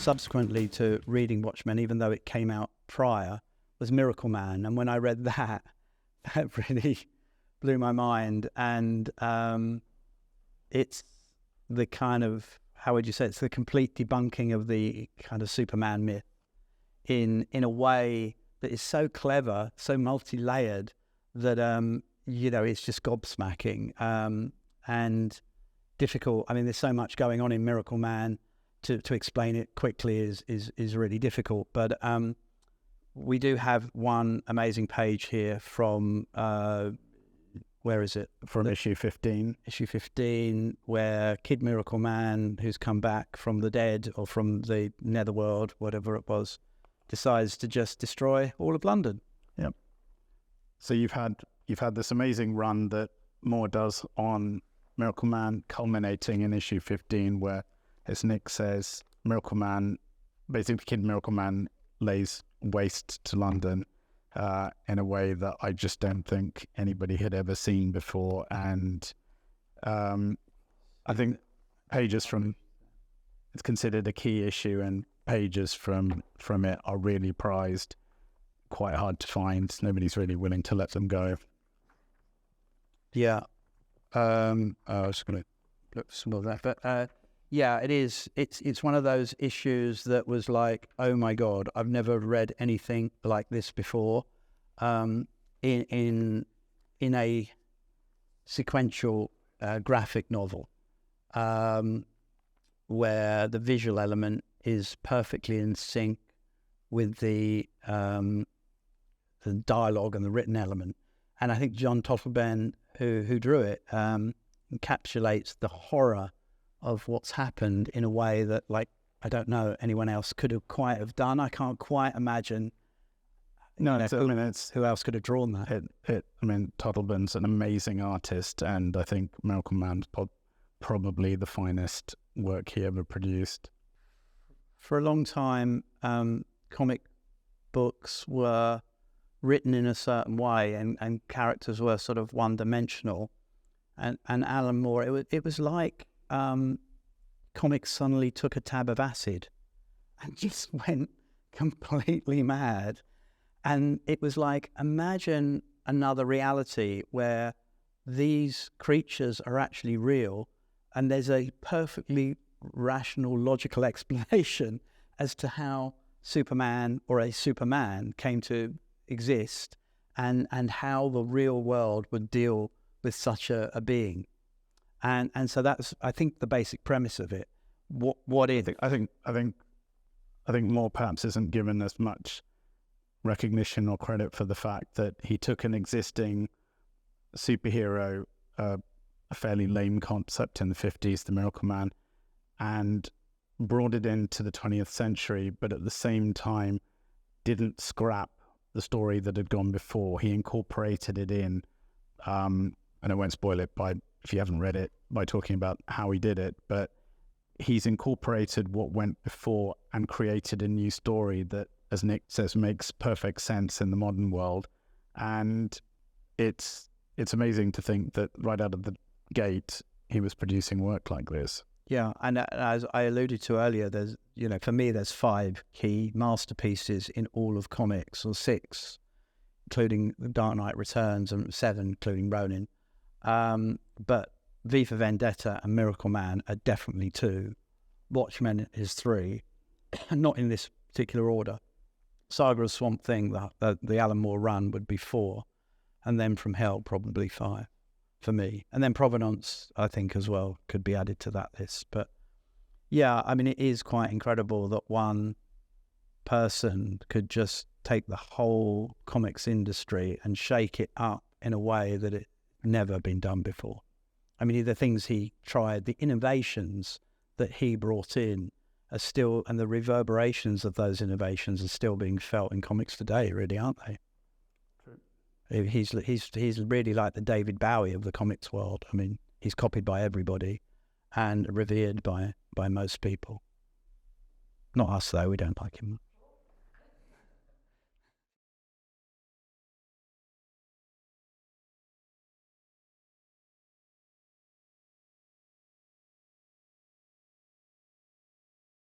subsequently to reading Watchmen, even though it came out prior, was Miracleman. And when I read that, that really blew my mind. And it's the kind of, how would you say, it's the complete debunking of the kind of Superman myth in a way that is so clever, so multi-layered that, it's just gobsmacking and difficult. I mean, there's so much going on in Miracleman to explain it quickly is really difficult. But we do have one amazing page here from, where is it? From issue 15. Issue 15, where Kid Miracleman, who's come back from the dead or from the netherworld, whatever it was, decides to just destroy all of London. Yep. So you've had this amazing run that Moore does on Miracleman, culminating in issue 15, where, as Nick says, Miracleman, basically Kid Miracleman, lays waste to London in a way that I just don't think anybody had ever seen before. And I think pages from, it's considered a key issue, and pages from it are really prized, quite hard to find. Nobody's really willing to let them go. Yeah. I was going to look for some of that, but yeah, it is. It's one of those issues that was like, oh my God, I've never read anything like this before. In a sequential graphic novel, where the visual element is perfectly in sync with the dialogue and the written element. And I think John Totleben, who drew it, encapsulates the horror of what's happened in a way that, like, I don't know anyone else could have quite have done. I can't quite imagine. No, who else could have drawn that? Totlben's an amazing artist, and I think Miracleman's probably the finest work he ever produced. For a long time, comic books were written in a certain way, and characters were sort of one-dimensional. And Alan Moore, it was like comics suddenly took a tab of acid and just went completely mad. And it was like, imagine another reality where these creatures are actually real, and there's a perfectly rational, logical explanation as to how Superman or a Superman came to exist, and how the real world would deal with such a being. And so that's, I think, the basic premise of it. What is? I think Moore perhaps isn't given as much recognition or credit for the fact that he took an existing superhero, a fairly lame concept in the 50s, the Miracleman, and brought it into the 20th century, but at the same time didn't scrap the story that had gone before. He incorporated it in, and I won't spoil it if you haven't read it, by talking about how he did it, but he's incorporated what went before and created a new story that, as Nick says, makes perfect sense in the modern world. And it's amazing to think that right out of the gate he was producing work like this. Yeah, and as I alluded to earlier, there's, for me, there's 5 key masterpieces in all of comics, or 6, including The Dark Knight Returns, and 7, including Ronin. But V for Vendetta and Miracleman are definitely 2. Watchmen is 3, not in this particular order. Saga of Swamp Thing, the Alan Moore run, would be 4, and then From Hell probably 5 for me. And then Provenance, I think, as well, could be added to that list. But yeah, I mean, it is quite incredible that one person could just take the whole comics industry and shake it up in a way that it never been done before. I mean, the things he tried, the innovations that he brought in are still, and the reverberations of those innovations are still being felt in comics today, really, aren't they? True. He's really like the David Bowie of the comics world. I mean, he's copied by everybody and revered by most people. Not us, though. We don't like him.